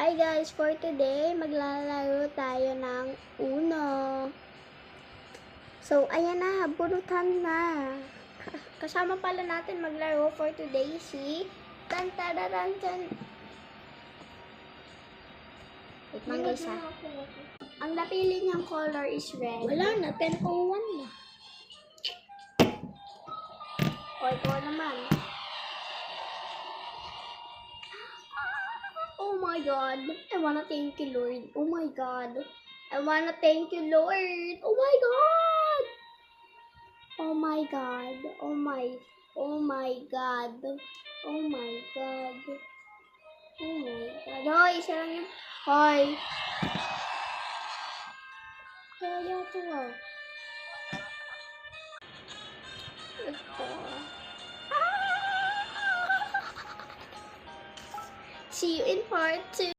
Hi guys, for today, maglalaro tayo ng Uno. So, ayan na, bunutan na. Kasama pala natin maglaro for today si Tantararantan. Wait, mga isa. Ang napili niyang color is red. Wala na, 10:01 na. O, ito naman. Oh my God. I wanna thank you, Lord. Oh my God. I wanna thank you, Lord. Oh my God. Oh my God. Oh my God. Oh my God. Oh my God. Hoy, isa lang yun. Hoy. Kaya ito ah. Ito. See you in part 2.